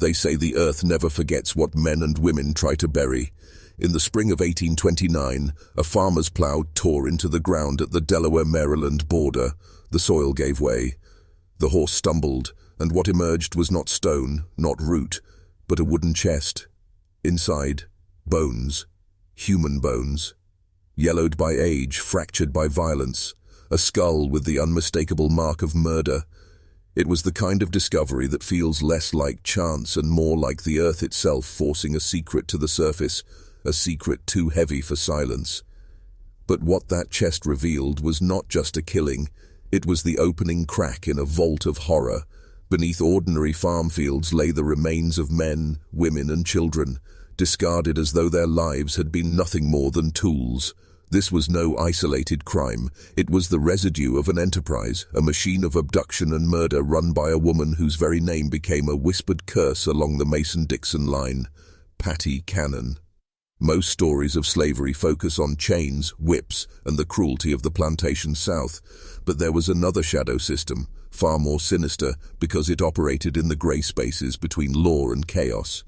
They say the earth never forgets what men and women try to bury. In the spring of 1829, a farmer's plow tore into the ground at the Delaware-Maryland border. The soil gave way. The horse stumbled, and what emerged was not stone, not root, but a wooden chest. Inside, bones. Human bones. Yellowed by age, fractured by violence. A skull with the unmistakable mark of murder. It was the kind of discovery that feels less like chance and more like the earth itself forcing a secret to the surface, a secret too heavy for silence. But what that chest revealed was not just a killing, it was the opening crack in a vault of horror. Beneath ordinary farm fields lay the remains of men, women and children, discarded as though their lives had been nothing more than tools. This was no isolated crime. It was the residue of an enterprise, a machine of abduction and murder run by a woman whose very name became a whispered curse along the Mason-Dixon line, Patty Cannon. Most stories of slavery focus on chains, whips, and the cruelty of the plantation South, but there was another shadow system, far more sinister because it operated in the gray spaces between law and chaos.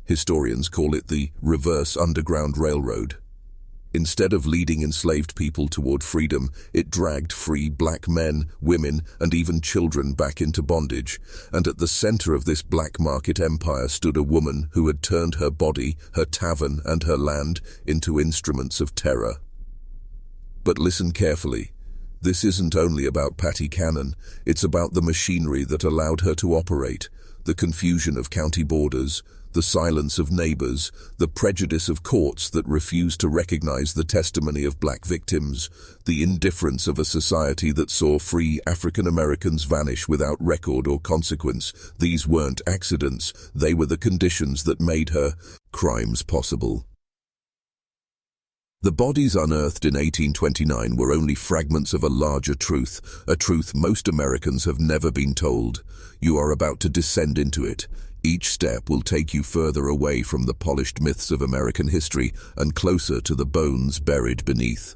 Historians call it the reverse Underground Railroad. Instead of leading enslaved people toward freedom, it dragged free black men, women, and even children back into bondage. And at the center of this black market empire stood a woman who had turned her body, her tavern, and her land into instruments of terror. But listen carefully. This isn't only about Patty Cannon, it's about the machinery that allowed her to operate, the confusion of county borders, the silence of neighbors, the prejudice of courts that refused to recognize the testimony of black victims, the indifference of a society that saw free African Americans vanish without record or consequence. These weren't accidents, they were the conditions that made her crimes possible. The bodies unearthed in 1829 were only fragments of a larger truth, a truth most Americans have never been told. You are about to descend into it. Each step will take you further away from the polished myths of American history and closer to the bones buried beneath.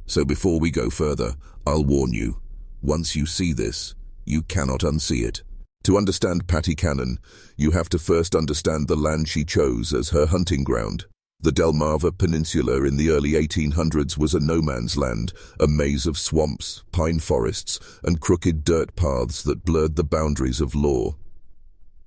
So before we go further, I'll warn you. Once you see this, you cannot unsee it. To understand Patty Cannon, you have to first understand the land she chose as her hunting ground. The Delmarva Peninsula in the early 1800s was a no-man's land, a maze of swamps, pine forests, and crooked dirt paths that blurred the boundaries of law.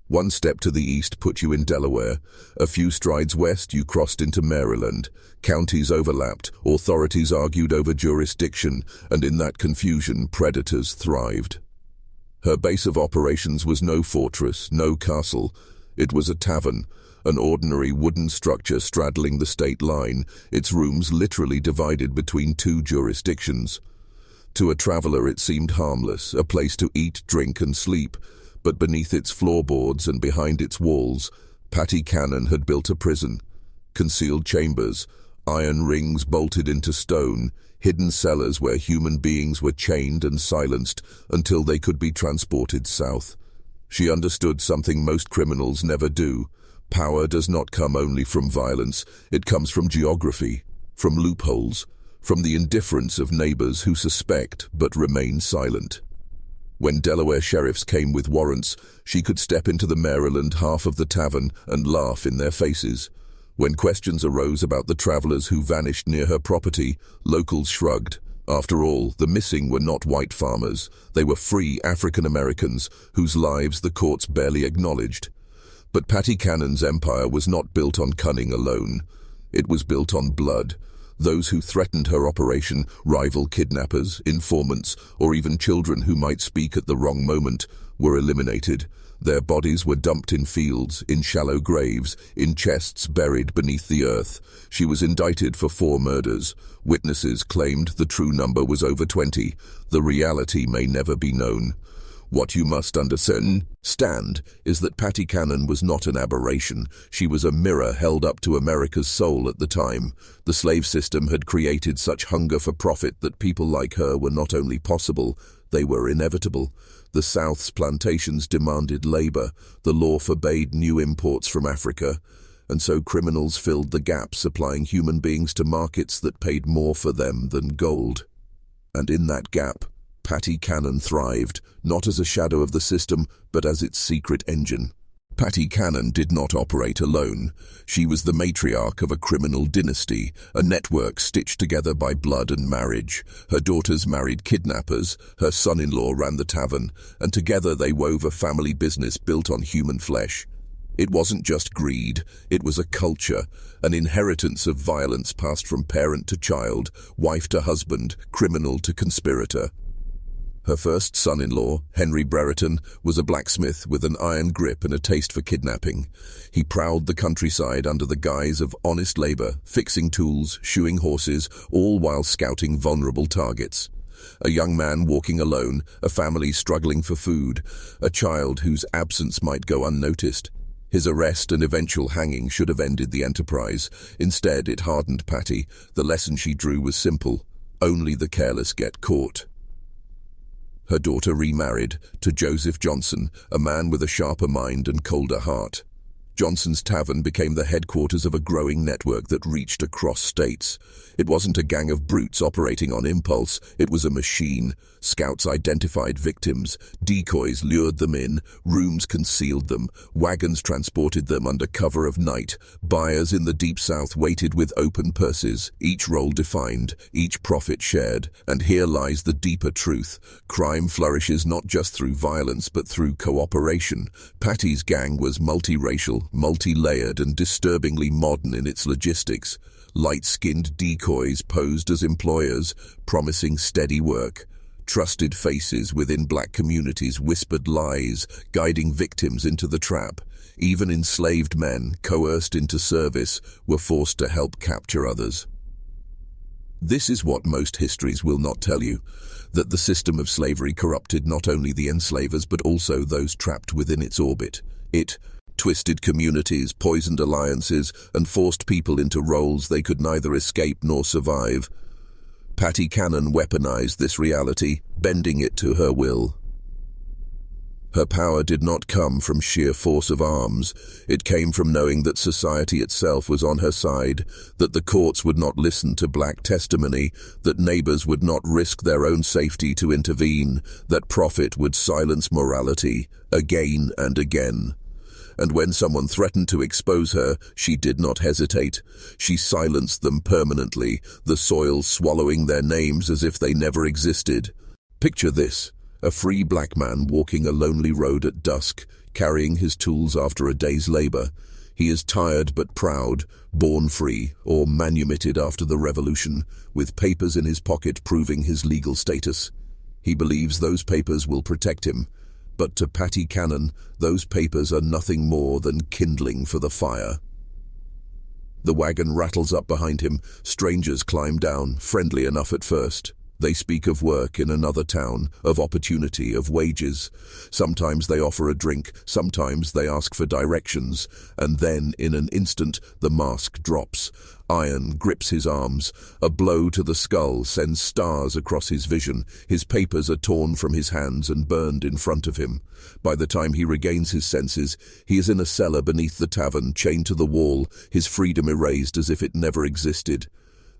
One step to the east put you in Delaware. A few strides west you crossed into Maryland. Counties overlapped, authorities argued over jurisdiction, and in that confusion predators thrived. Her base of operations was no fortress, no castle. It was a tavern, an ordinary wooden structure straddling the state line, its rooms literally divided between two jurisdictions. To a traveler it seemed harmless, a place to eat, drink, and sleep. But beneath its floorboards and behind its walls, Patty Cannon had built a prison. Concealed chambers, iron rings bolted into stone, hidden cellars where human beings were chained and silenced until they could be transported south. She understood something most criminals never do. Power does not come only from violence, it comes from geography, from loopholes, from the indifference of neighbors who suspect but remain silent. When Delaware sheriffs came with warrants, she could step into the Maryland half of the tavern and laugh in their faces. When questions arose about the travelers who vanished near her property, locals shrugged. After all, the missing were not white farmers. They were free African Americans whose lives the courts barely acknowledged. But Patty Cannon's empire was not built on cunning alone. It was built on blood. Those who threatened her operation, rival kidnappers, informants, or even children who might speak at the wrong moment, were eliminated. Their bodies were dumped in fields, in shallow graves, in chests buried beneath the earth. She was indicted for 4 murders. Witnesses claimed the true number was over 20. The reality may never be known. What you must understand is that Patty Cannon was not an aberration. She was a mirror held up to America's soul at the time. The slave system had created such hunger for profit that people like her were not only possible, they were inevitable. The South's plantations demanded labor. The law forbade new imports from Africa. And so criminals filled the gap, supplying human beings to markets that paid more for them than gold. And in that gap, Patty Cannon thrived, not as a shadow of the system, but as its secret engine. Patty Cannon did not operate alone. She was the matriarch of a criminal dynasty, a network stitched together by blood and marriage. Her daughters married kidnappers, her son-in-law ran the tavern, and together they wove a family business built on human flesh. It wasn't just greed, it was a culture, an inheritance of violence passed from parent to child, wife to husband, criminal to conspirator. Her first son-in-law, Henry Brereton, was a blacksmith with an iron grip and a taste for kidnapping. He prowled the countryside under the guise of honest labor, fixing tools, shoeing horses, all while scouting vulnerable targets. A young man walking alone, a family struggling for food, a child whose absence might go unnoticed. His arrest and eventual hanging should have ended the enterprise. Instead, it hardened Patty. The lesson she drew was simple: only the careless get caught. Her daughter remarried to Joseph Johnson, a man with a sharper mind and colder heart. Johnson's Tavern became the headquarters of a growing network that reached across states. It wasn't a gang of brutes operating on impulse, it was a machine. Scouts identified victims, decoys lured them in, rooms concealed them, wagons transported them under cover of night. Buyers in the Deep South waited with open purses, each role defined, each profit shared. And here lies the deeper truth. Crime flourishes not just through violence but through cooperation. Patty's gang was multiracial, multi-layered and disturbingly modern in its logistics. Light-skinned decoys posed as employers, promising steady work. Trusted faces within black communities whispered lies, guiding victims into the trap. Even enslaved men, coerced into service, were forced to help capture others. This is what most histories will not tell you, that the system of slavery corrupted not only the enslavers but also those trapped within its orbit. It twisted communities, poisoned alliances, and forced people into roles they could neither escape nor survive. Patty Cannon weaponized this reality, bending it to her will. Her power did not come from sheer force of arms. It came from knowing that society itself was on her side, that the courts would not listen to black testimony, that neighbors would not risk their own safety to intervene, that profit would silence morality again and again. And when someone threatened to expose her, she did not hesitate. She silenced them permanently, the soil swallowing their names as if they never existed. Picture this: a free black man walking a lonely road at dusk, carrying his tools after a day's labor. He is tired but proud, born free or manumitted after the revolution, with papers in his pocket proving his legal status. He believes those papers will protect him. But to Patty Cannon, those papers are nothing more than kindling for the fire. The wagon rattles up behind him. Strangers climb down, friendly enough at first. They speak of work in another town, of opportunity, of wages. Sometimes they offer a drink, sometimes they ask for directions, and then, in an instant, the mask drops. Iron grips his arms. A blow to the skull sends stars across his vision. His papers are torn from his hands and burned in front of him. By the time he regains his senses, he is in a cellar beneath the tavern, chained to the wall, his freedom erased as if it never existed.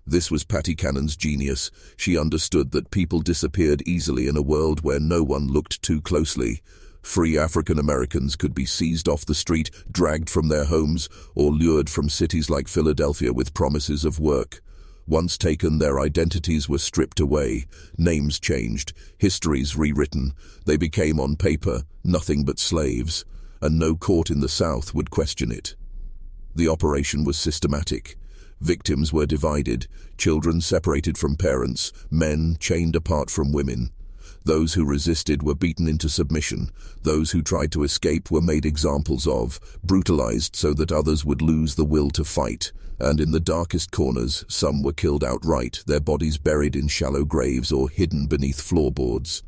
This was Patty Cannon's genius. She understood that people disappeared easily in a world where no one looked too closely. Free African Americans could be seized off the street, dragged from their homes, or lured from cities like Philadelphia with promises of work. Once taken, their identities were stripped away, names changed, histories rewritten. They became on paper nothing but slaves, and no court in the South would question it. The operation was systematic. Victims were divided, children separated from parents, men chained apart from women. Those who resisted were beaten into submission. Those who tried to escape were made examples of, brutalized so that others would lose the will to fight. And in the darkest corners, some were killed outright, their bodies buried in shallow graves or hidden beneath floorboards.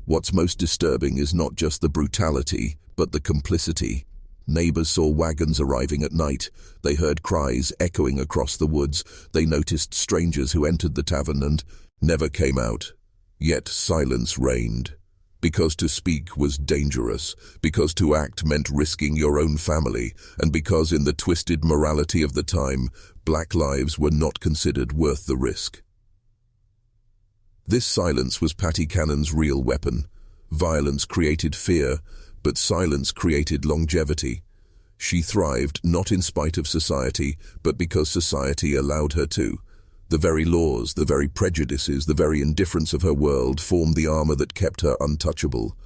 What's most disturbing is not just the brutality, but the complicity. Neighbors saw wagons arriving at night. They heard cries echoing across the woods. They noticed strangers who entered the tavern and never came out. Yet silence reigned. Because to speak was dangerous, because to act meant risking your own family, and because in the twisted morality of the time, black lives were not considered worth the risk. This silence was Patty Cannon's real weapon. Violence created fear. But silence created longevity. She thrived not in spite of society, but because society allowed her to. The very laws, the very prejudices, the very indifference of her world formed the armor that kept her untouchable.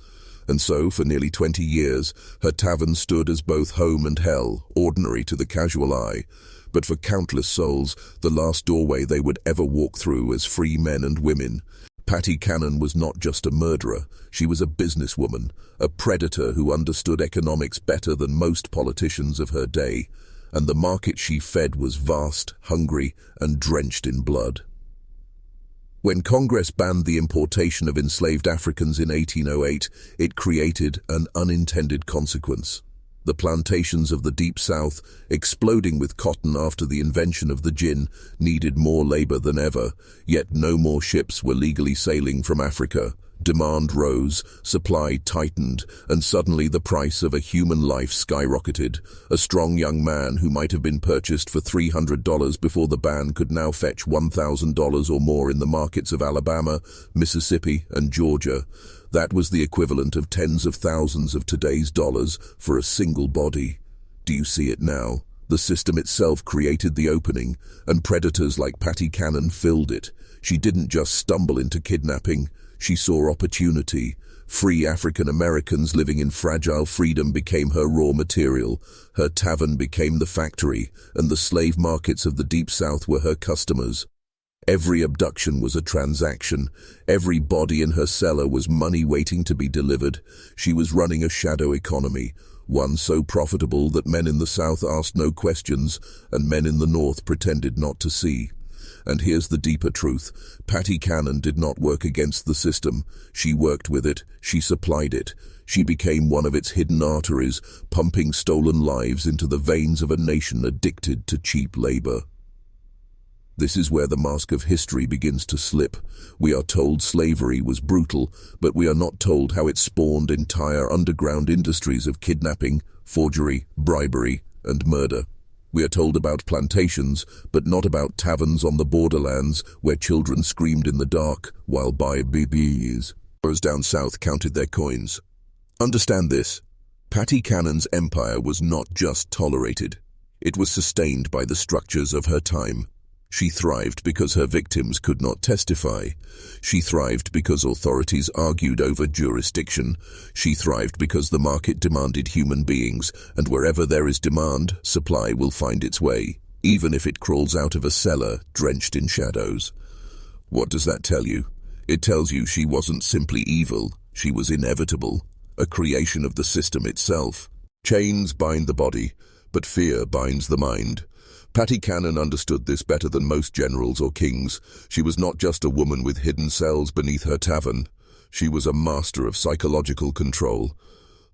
And so, for nearly 20 years, her tavern stood as both home and hell, ordinary to the casual eye. But for countless souls, the last doorway they would ever walk through as free men and women. Patty Cannon was not just a murderer, she was a businesswoman, a predator who understood economics better than most politicians of her day. And the market she fed was vast, hungry, and drenched in blood. When Congress banned the importation of enslaved Africans in 1808, it created an unintended consequence. The plantations of the Deep South, exploding with cotton after the invention of the gin, needed more labor than ever, yet no more ships were legally sailing from Africa. Demand rose, supply tightened, and suddenly the price of a human life skyrocketed. A strong young man who might have been purchased for $300 before the ban could now fetch $1,000 or more in the markets of Alabama, Mississippi, and Georgia. That was the equivalent of tens of thousands of today's dollars for a single body. Do you see it now? The system itself created the opening, and predators like Patty Cannon filled it. She didn't just stumble into kidnapping. She saw opportunity. Free African Americans living in fragile freedom became her raw material. Her tavern became the factory, and the slave markets of the Deep South were her customers. Every abduction was a transaction. Every body in her cellar was money waiting to be delivered. She was running a shadow economy, one so profitable that men in the South asked no questions, and men in the North pretended not to see. And here's the deeper truth. Patty Cannon did not work against the system. She worked with it. She supplied it. She became one of its hidden arteries, pumping stolen lives into the veins of a nation addicted to cheap labor. This is where the mask of history begins to slip. We are told slavery was brutal, but we are not told how it spawned entire underground industries of kidnapping, forgery, bribery, and murder. We are told about plantations, but not about taverns on the borderlands where children screamed in the dark while BBs down south counted their coins. Understand this. Patty Cannon's empire was not just tolerated. It was sustained by the structures of her time. She thrived because her victims could not testify. She thrived because authorities argued over jurisdiction. She thrived because the market demanded human beings, and wherever there is demand, supply will find its way, even if it crawls out of a cellar drenched in shadows. What does that tell you? It tells you she wasn't simply evil, she was inevitable, a creation of the system itself. Chains bind the body, but fear binds the mind. Patty Cannon understood this better than most generals or kings. She was not just a woman with hidden cells beneath her tavern. She was a master of psychological control.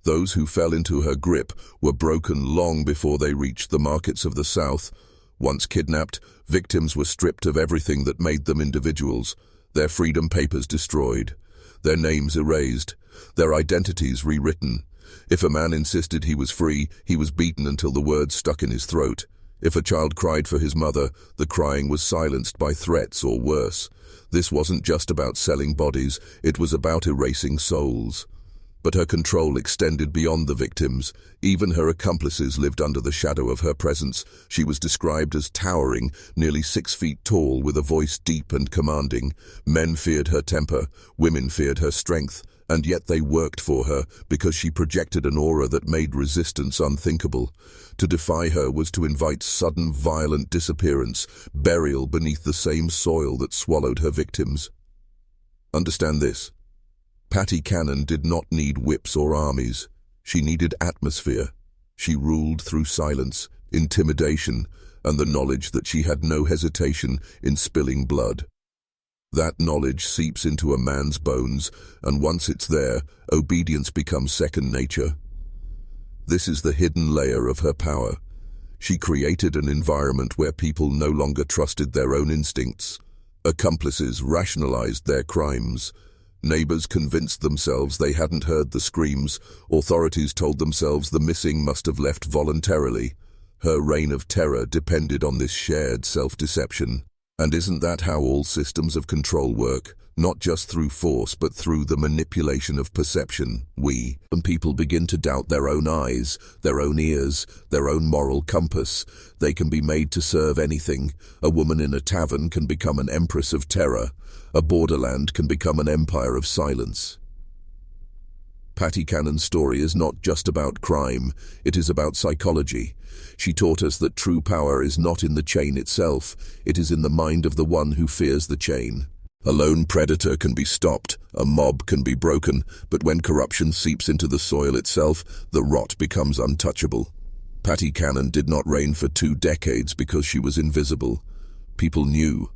Those who fell into her grip were broken long before they reached the markets of the South. Once kidnapped, victims were stripped of everything that made them individuals, their freedom papers destroyed, their names erased, their identities rewritten. If a man insisted he was free, he was beaten until the words stuck in his throat. If a child cried for his mother, the crying was silenced by threats or worse. This wasn't just about selling bodies, it was about erasing souls. But her control extended beyond the victims. Even her accomplices lived under the shadow of her presence. She was described as towering, nearly 6 feet tall, with a voice deep and commanding. Men feared her temper, women feared her strength, and yet they worked for her because she projected an aura that made resistance unthinkable. To defy her was to invite sudden, violent disappearance, burial beneath the same soil that swallowed her victims. Understand this. Patty Cannon did not need whips or armies. She needed atmosphere. She ruled through silence, intimidation, and the knowledge that she had no hesitation in spilling blood. That knowledge seeps into a man's bones, and once it's there, obedience becomes second nature. This is the hidden layer of her power. She created an environment where people no longer trusted their own instincts. Accomplices rationalized their crimes. Neighbors convinced themselves they hadn't heard the screams. Authorities told themselves the missing must have left voluntarily. Her reign of terror depended on this shared self-deception. And isn't that how all systems of control work? Not just through force, but through the manipulation of perception. When people begin to doubt their own eyes, their own ears, their own moral compass, they can be made to serve anything. A woman in a tavern can become an empress of terror. A borderland can become an empire of silence. Patty Cannon's story is not just about crime, it is about psychology. She taught us that true power is not in the chain itself, it is in the mind of the one who fears the chain. A lone predator can be stopped, a mob can be broken, but when corruption seeps into the soil itself, the rot becomes untouchable. Patty Cannon did not reign for 2 decades because she was invisible. People knew.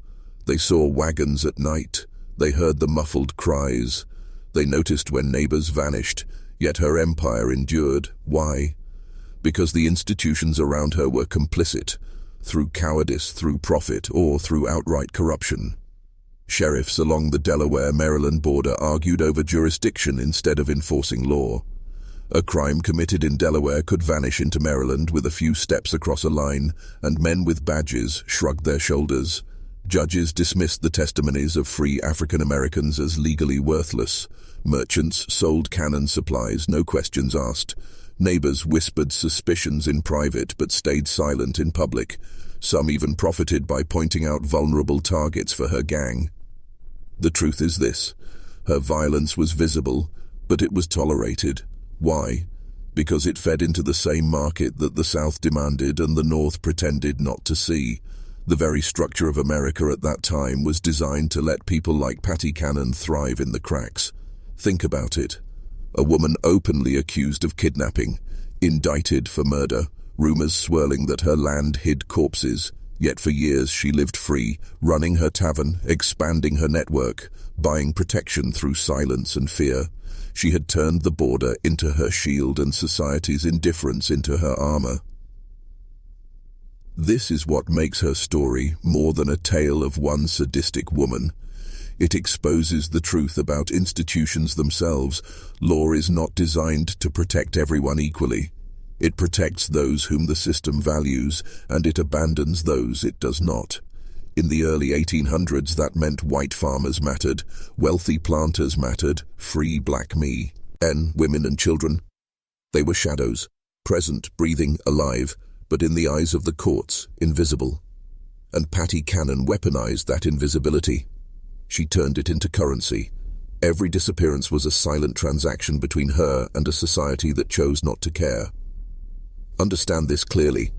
They saw wagons at night. They heard the muffled cries. They noticed when neighbors vanished, yet her empire endured. Why? Because the institutions around her were complicit, through cowardice, through profit, or through outright corruption. Sheriffs along the Delaware-Maryland border argued over jurisdiction instead of enforcing law. A crime committed in Delaware could vanish into Maryland with a few steps across a line, and men with badges shrugged their shoulders. Judges dismissed the testimonies of free African Americans as legally worthless. Merchants sold Cannon supplies, no questions asked. Neighbors whispered suspicions in private but stayed silent in public. Some even profited by pointing out vulnerable targets for her gang. The truth is this: her violence was visible, but it was tolerated. Why? Because it fed into the same market that the South demanded and the North pretended not to see. The very structure of America at that time was designed to let people like Patty Cannon thrive in the cracks. Think about it. A woman openly accused of kidnapping, indicted for murder, rumors swirling that her land hid corpses. Yet for years she lived free, running her tavern, expanding her network, buying protection through silence and fear. She had turned the border into her shield and society's indifference into her armor. This is what makes her story more than a tale of one sadistic woman. It exposes the truth about institutions themselves. Law is not designed to protect everyone equally. It protects those whom the system values, and it abandons those it does not. In the early 1800s, that meant white farmers mattered, wealthy planters mattered, free black men, women and children. They were shadows, present, breathing, alive, but in the eyes of the courts, invisible. And Patty Cannon weaponized that invisibility. She turned it into currency. Every disappearance was a silent transaction between her and a society that chose not to care. Understand this clearly.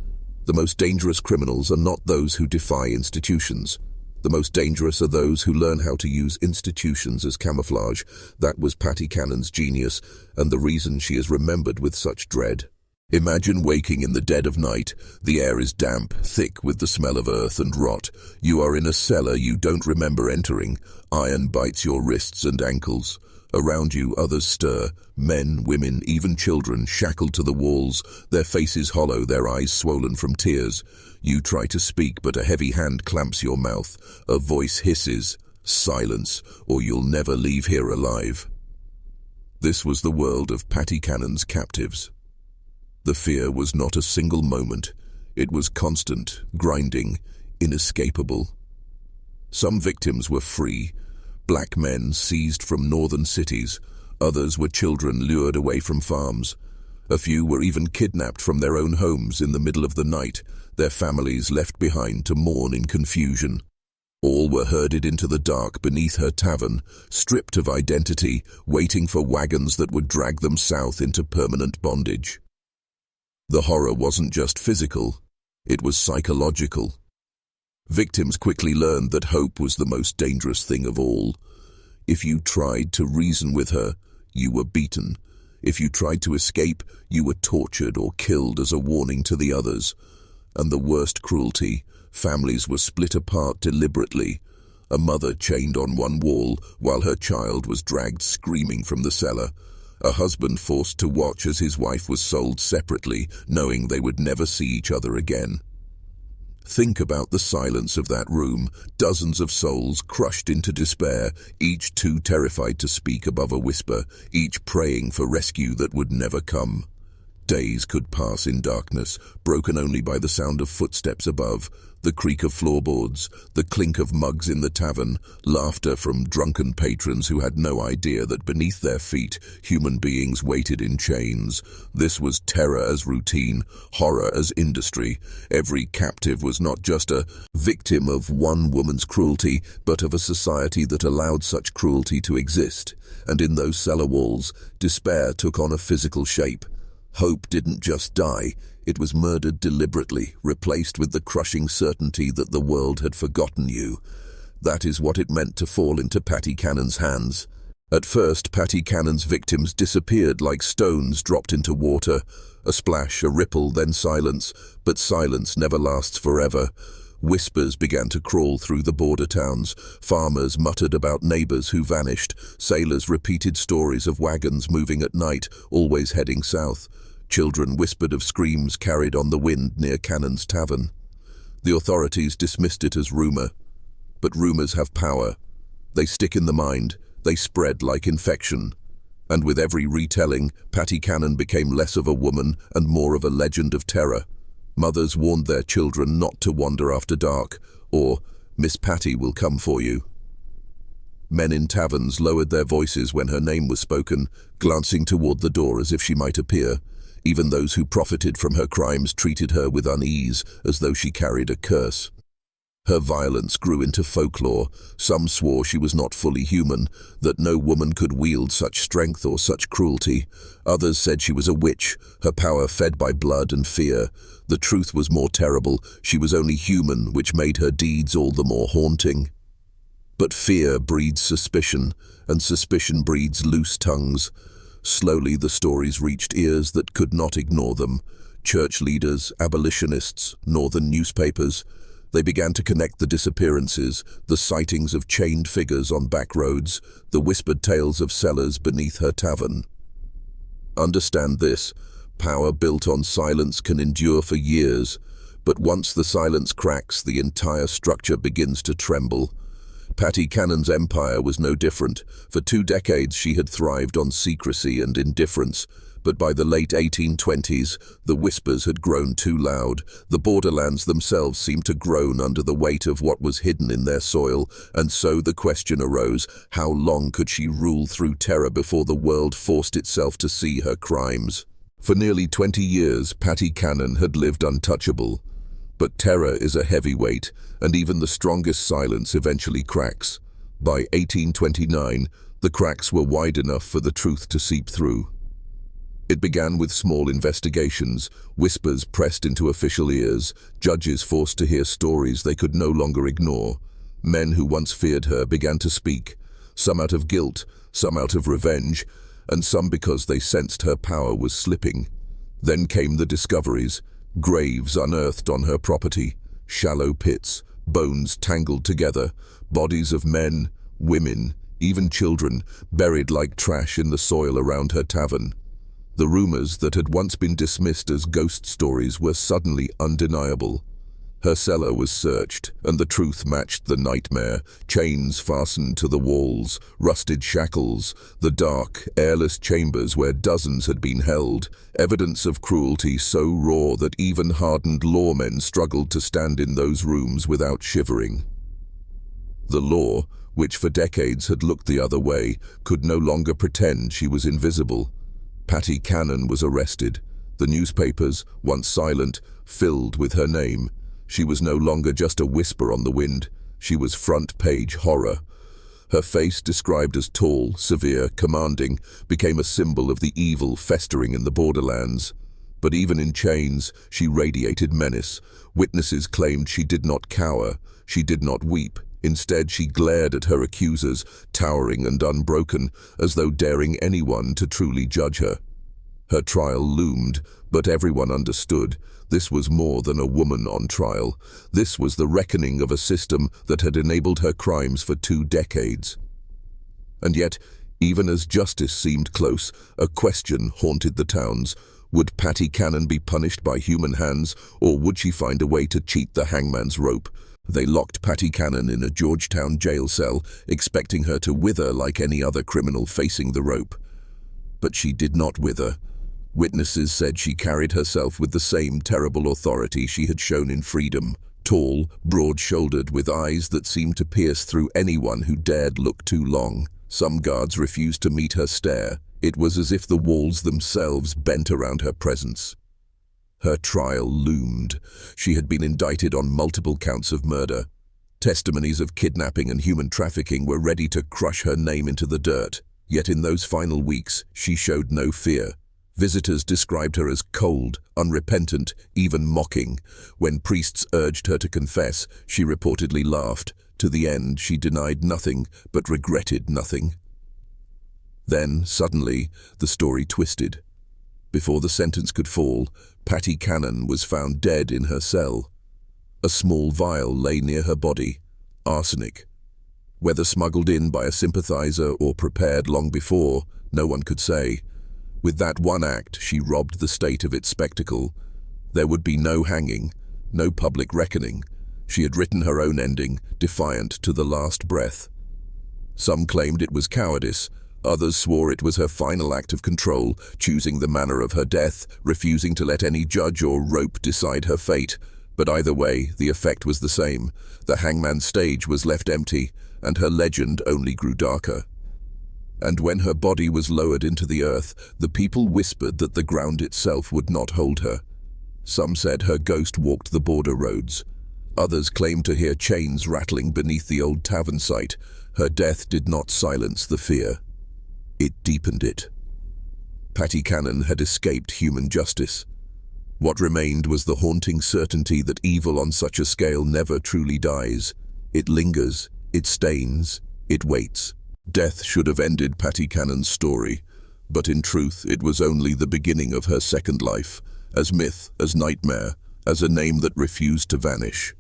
The most dangerous criminals are not those who defy institutions. The most dangerous are those who learn how to use institutions as camouflage. That was Patty Cannon's genius, and the reason she is remembered with such dread. Imagine waking in the dead of night. The air is damp, thick with the smell of earth and rot. You are in a cellar you don't remember entering. Iron bites your wrists and ankles. Around you others stir, men, women, even children, shackled to the walls, their faces hollow, their eyes swollen from tears. You try to speak, but a heavy hand clamps your mouth. A voice hisses, "Silence, or you'll never leave here alive." This was the world of Patty Cannon's captives. The fear was not a single moment. It was constant, grinding, inescapable. Some victims were free. Black men seized from northern cities. Others were children lured away from farms. A few were even kidnapped from their own homes in the middle of the night, their families left behind to mourn in confusion. All were herded into the dark beneath her tavern, stripped of identity, waiting for wagons that would drag them south into permanent bondage. The horror wasn't just physical, it was psychological. Victims quickly learned that hope was the most dangerous thing of all. If you tried to reason with her, you were beaten. If you tried to escape, you were tortured or killed as a warning to the others. And the worst cruelty, families were split apart deliberately. A mother chained on one wall while her child was dragged screaming from the cellar. A husband forced to watch as his wife was sold separately, knowing they would never see each other again. Think about the silence of that room, dozens of souls crushed into despair, each too terrified to speak above a whisper, each praying for rescue that would never come. Days could pass in darkness, broken only by the sound of footsteps above, the creak of floorboards, the clink of mugs in the tavern, laughter from drunken patrons who had no idea that beneath their feet human beings waited in chains. This was terror as routine, horror as industry. Every captive was not just a victim of one woman's cruelty, but of a society that allowed such cruelty to exist. And in those cellar walls, despair took on a physical shape. Hope didn't just die, it was murdered deliberately, replaced with the crushing certainty that the world had forgotten you. That is what it meant to fall into Patty Cannon's hands. At first, Patty Cannon's victims disappeared like stones dropped into water. A splash, a ripple, then silence. But silence never lasts forever. Whispers began to crawl through the border towns. Farmers muttered about neighbors who vanished. Sailors repeated stories of wagons moving at night, always heading south. Children whispered of screams carried on the wind near Cannon's tavern. The authorities dismissed it as rumor. But rumors have power. They stick in the mind. They spread like infection. And with every retelling, Patty Cannon became less of a woman and more of a legend of terror. Mothers warned their children not to wander after dark, or Miss Patty will come for you. Men in taverns lowered their voices when her name was spoken, glancing toward the door as if she might appear. Even those who profited from her crimes treated her with unease, as though she carried a curse. Her violence grew into folklore. Some swore she was not fully human, that no woman could wield such strength or such cruelty. Others said she was a witch, her power fed by blood and fear. The truth was more terrible. She was only human, which made her deeds all the more haunting. But fear breeds suspicion, and suspicion breeds loose tongues. Slowly the stories reached ears that could not ignore them. Church leaders, abolitionists, northern newspapers. They began to connect the disappearances, the sightings of chained figures on back roads, the whispered tales of cellars beneath her tavern. Understand this, power built on silence can endure for years, but once the silence cracks, the entire structure begins to tremble. Patty Cannon's empire was no different. For 2 decades she had thrived on secrecy and indifference, but by the late 1820s, the whispers had grown too loud. The borderlands themselves seemed to groan under the weight of what was hidden in their soil, and so the question arose, how long could she rule through terror before the world forced itself to see her crimes? For nearly 20 years, Patty Cannon had lived untouchable. But terror is a heavyweight, and even the strongest silence eventually cracks. By 1829, the cracks were wide enough for the truth to seep through. It began with small investigations, whispers pressed into official ears, judges forced to hear stories they could no longer ignore. Men who once feared her began to speak, some out of guilt, some out of revenge, and some because they sensed her power was slipping. Then came the discoveries, graves unearthed on her property, shallow pits, bones tangled together, bodies of men, women, even children, buried like trash in the soil around her tavern. The rumors that had once been dismissed as ghost stories were suddenly undeniable. Her cellar was searched, and the truth matched the nightmare. Chains fastened to the walls, rusted shackles, the dark, airless chambers where dozens had been held, evidence of cruelty so raw that even hardened lawmen struggled to stand in those rooms without shivering. The law, which for decades had looked the other way, could no longer pretend she was invisible. Patty Cannon was arrested. The newspapers, once silent, filled with her name. She was no longer just a whisper on the wind. She was front-page horror. Her face, described as tall, severe, commanding, became a symbol of the evil festering in the borderlands. But even in chains, she radiated menace. Witnesses claimed she did not cower, she did not weep. Instead, she glared at her accusers, towering and unbroken, as though daring anyone to truly judge her. Her trial loomed, but everyone understood. This was more than a woman on trial. This was the reckoning of a system that had enabled her crimes for 2 decades. And yet, even as justice seemed close, a question haunted the towns. Would Patty Cannon be punished by human hands, or would she find a way to cheat the hangman's rope? They locked Patty Cannon in a Georgetown jail cell, expecting her to wither like any other criminal facing the rope. But she did not wither. Witnesses said she carried herself with the same terrible authority she had shown in freedom, tall, broad-shouldered, with eyes that seemed to pierce through anyone who dared look too long. Some guards refused to meet her stare. It was as if the walls themselves bent around her presence. Her trial loomed. She had been indicted on multiple counts of murder. Testimonies of kidnapping and human trafficking were ready to crush her name into the dirt. Yet in those final weeks, she showed no fear. Visitors described her as cold, unrepentant, even mocking. When priests urged her to confess, she reportedly laughed. To the end, she denied nothing, but regretted nothing. Then, suddenly, the story twisted. Before the sentence could fall, Patty Cannon was found dead in her cell. A small vial lay near her body, arsenic. Whether smuggled in by a sympathizer or prepared long before, no one could say. With that one act, she robbed the state of its spectacle. There would be no hanging, no public reckoning. She had written her own ending, defiant to the last breath. Some claimed it was cowardice. Others swore it was her final act of control, choosing the manner of her death, refusing to let any judge or rope decide her fate. But either way, the effect was the same. The hangman's stage was left empty, and her legend only grew darker. And when her body was lowered into the earth, the people whispered that the ground itself would not hold her. Some said her ghost walked the border roads. Others claimed to hear chains rattling beneath the old tavern site. Her death did not silence the fear. It deepened it. Patty Cannon had escaped human justice. What remained was the haunting certainty that evil on such a scale never truly dies. It lingers, it stains, it waits. Death should have ended Patty Cannon's story, but in truth it was only the beginning of her second life, as myth, as nightmare, as a name that refused to vanish.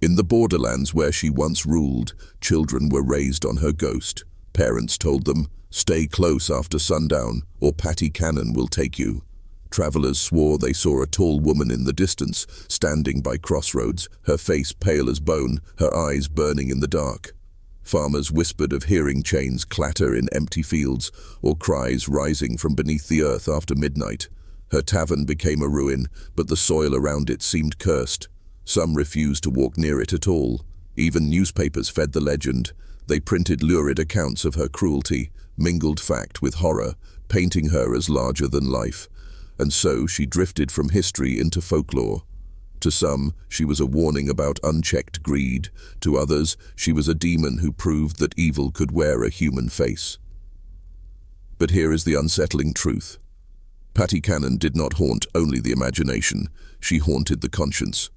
In the borderlands where she once ruled, children were raised on her ghost. Parents told them, "Stay close after sundown, or Patty Cannon will take you." Travelers swore they saw a tall woman in the distance, standing by crossroads, her face pale as bone, her eyes burning in the dark. Farmers whispered of hearing chains clatter in empty fields, or cries rising from beneath the earth after midnight. Her tavern became a ruin, but the soil around it seemed cursed. Some refused to walk near it at all. Even newspapers fed the legend. They printed lurid accounts of her cruelty, mingled fact with horror, painting her as larger than life. And so she drifted from history into folklore. To some, she was a warning about unchecked greed. To others, she was a demon who proved that evil could wear a human face. But here is the unsettling truth. Patty Cannon did not haunt only the imagination. She haunted the conscience.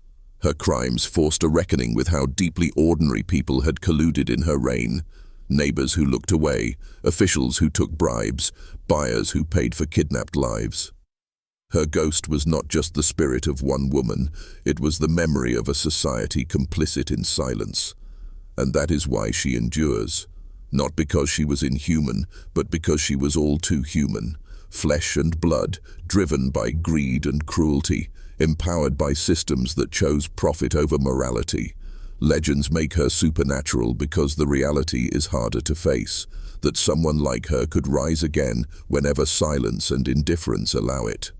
Her crimes forced a reckoning with how deeply ordinary people had colluded in her reign. Neighbors who looked away, officials who took bribes, buyers who paid for kidnapped lives. Her ghost was not just the spirit of one woman, it was the memory of a society complicit in silence. And that is why she endures. Not because she was inhuman, but because she was all too human. Flesh and blood, driven by greed and cruelty, empowered by systems that chose profit over morality. Legends make her supernatural because the reality is harder to face, that someone like her could rise again whenever silence and indifference allow it.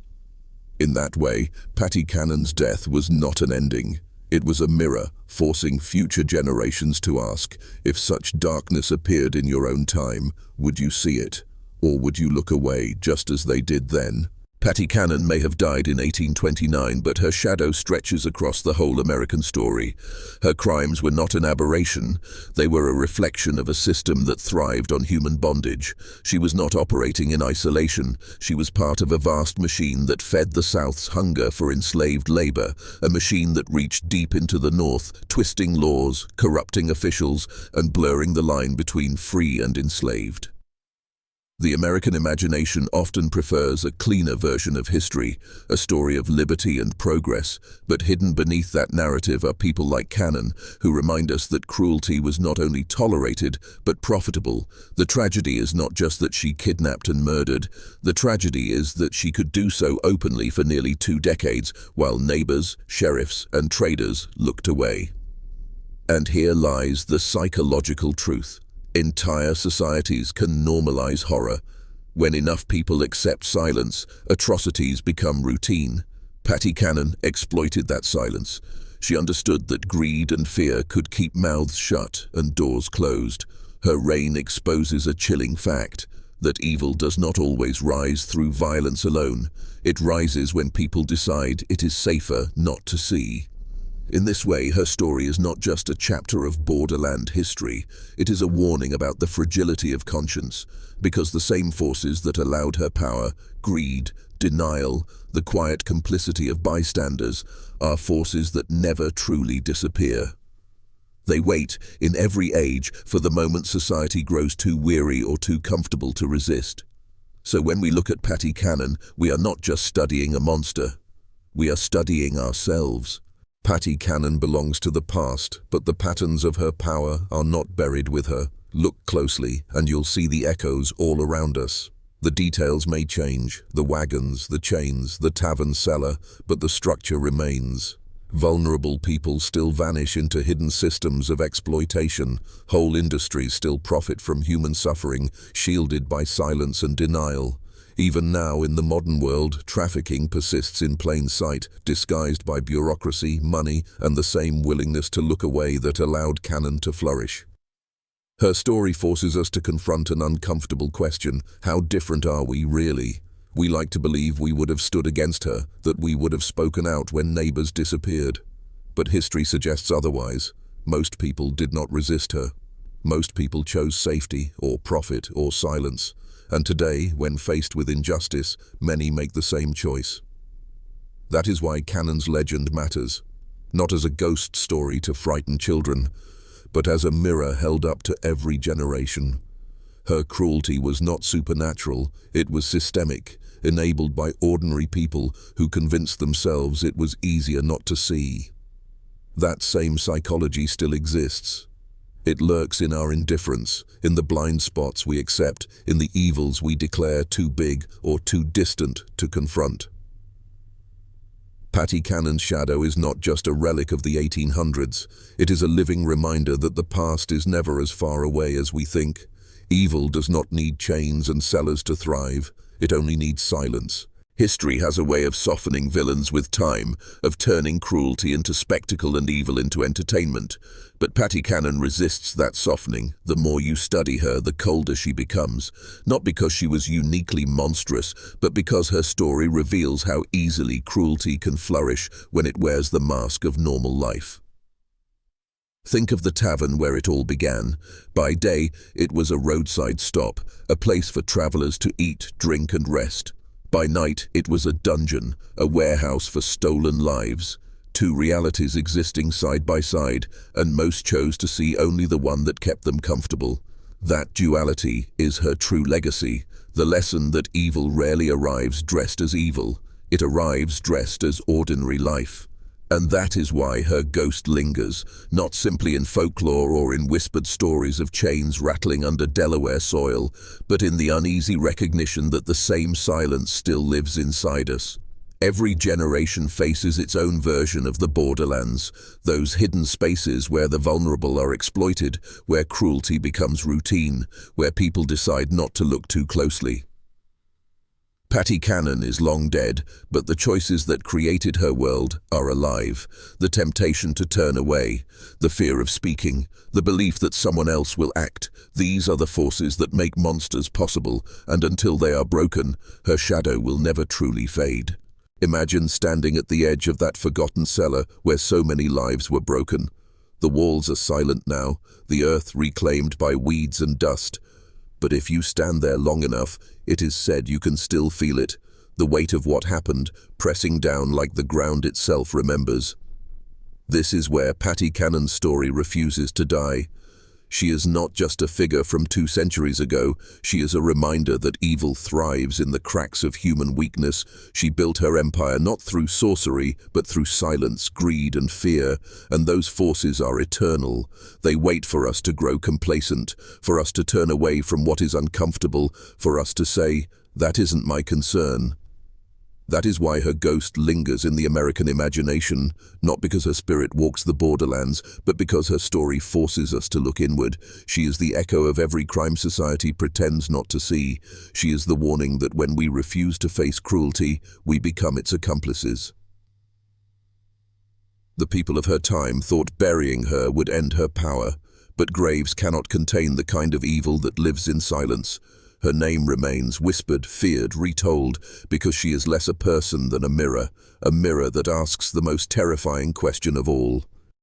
In that way, Patty Cannon's death was not an ending. It was a mirror, forcing future generations to ask, if such darkness appeared in your own time, would you see it? Or would you look away just as they did then? Patty Cannon may have died in 1829, but her shadow stretches across the whole American story. Her crimes were not an aberration. They were a reflection of a system that thrived on human bondage. She was not operating in isolation. She was part of a vast machine that fed the South's hunger for enslaved labor, a machine that reached deep into the North, twisting laws, corrupting officials, and blurring the line between free and enslaved. The American imagination often prefers a cleaner version of history, a story of liberty and progress, but hidden beneath that narrative are people like Cannon, who remind us that cruelty was not only tolerated, but profitable. The tragedy is not just that she kidnapped and murdered. The tragedy is that she could do so openly for nearly 2 decades, while neighbors, sheriffs, and traders looked away. And here lies the psychological truth. Entire societies can normalize horror. When enough people accept silence, atrocities become routine. Patty Cannon exploited that silence. She understood that greed and fear could keep mouths shut and doors closed. Her reign exposes a chilling fact, that evil does not always rise through violence alone. It rises when people decide it is safer not to see. In this way, her story is not just a chapter of borderland history, it is a warning about the fragility of conscience, because the same forces that allowed her power, greed, denial, the quiet complicity of bystanders, are forces that never truly disappear. They wait, in every age, for the moment society grows too weary or too comfortable to resist. So when we look at Patty Cannon, we are not just studying a monster, we are studying ourselves. Patty Cannon belongs to the past, but the patterns of her power are not buried with her. Look closely, and you'll see the echoes all around us. The details may change, the wagons, the chains, the tavern cellar, but the structure remains. Vulnerable people still vanish into hidden systems of exploitation. Whole industries still profit from human suffering, shielded by silence and denial. Even now, in the modern world, trafficking persists in plain sight, disguised by bureaucracy, money, and the same willingness to look away that allowed Cannon to flourish. Her story forces us to confront an uncomfortable question: how different are we really? We like to believe we would have stood against her, that we would have spoken out when neighbors disappeared. But history suggests otherwise. Most people did not resist her. Most people chose safety, or profit, or silence. And today, when faced with injustice, many make the same choice. That is why Cannon's legend matters, not as a ghost story to frighten children, but as a mirror held up to every generation. Her cruelty was not supernatural, it was systemic, enabled by ordinary people who convinced themselves it was easier not to see. That same psychology still exists. It lurks in our indifference, in the blind spots we accept, in the evils we declare too big or too distant to confront. Patty Cannon's shadow is not just a relic of the 1800s, it is a living reminder that the past is never as far away as we think. Evil does not need chains and cellars to thrive, it only needs silence. History has a way of softening villains with time, of turning cruelty into spectacle and evil into entertainment. But Patty Cannon resists that softening. The more you study her, the colder she becomes. Not because she was uniquely monstrous, but because her story reveals how easily cruelty can flourish when it wears the mask of normal life. Think of the tavern where it all began. By day, it was a roadside stop, a place for travelers to eat, drink, and rest. By night, it was a dungeon, a warehouse for stolen lives. Two realities existing side by side, and most chose to see only the one that kept them comfortable. That duality is her true legacy, the lesson that evil rarely arrives dressed as evil. It arrives dressed as ordinary life. And that is why her ghost lingers, not simply in folklore or in whispered stories of chains rattling under Delaware soil, but in the uneasy recognition that the same silence still lives inside us. Every generation faces its own version of the borderlands, those hidden spaces where the vulnerable are exploited, where cruelty becomes routine, where people decide not to look too closely. Patty Cannon is long dead, but the choices that created her world are alive. The temptation to turn away, the fear of speaking, the belief that someone else will act, these are the forces that make monsters possible, and until they are broken, her shadow will never truly fade. Imagine standing at the edge of that forgotten cellar where so many lives were broken. The walls are silent now, the earth reclaimed by weeds and dust. But if you stand there long enough, it is said you can still feel it, the weight of what happened, pressing down like the ground itself remembers. This is where Patty Cannon's story refuses to die. She is not just a figure from 2 centuries ago, she is a reminder that evil thrives in the cracks of human weakness. She built her empire not through sorcery, but through silence, greed, and fear, and those forces are eternal. They wait for us to grow complacent, for us to turn away from what is uncomfortable, for us to say, "That isn't my concern." That is why her ghost lingers in the American imagination, not because her spirit walks the borderlands, but because her story forces us to look inward. She is the echo of every crime society pretends not to see. She is the warning that when we refuse to face cruelty, we become its accomplices. The people of her time thought burying her would end her power, but graves cannot contain the kind of evil that lives in silence. Her name remains whispered, feared, retold, because she is less a person than a mirror that asks the most terrifying question of all.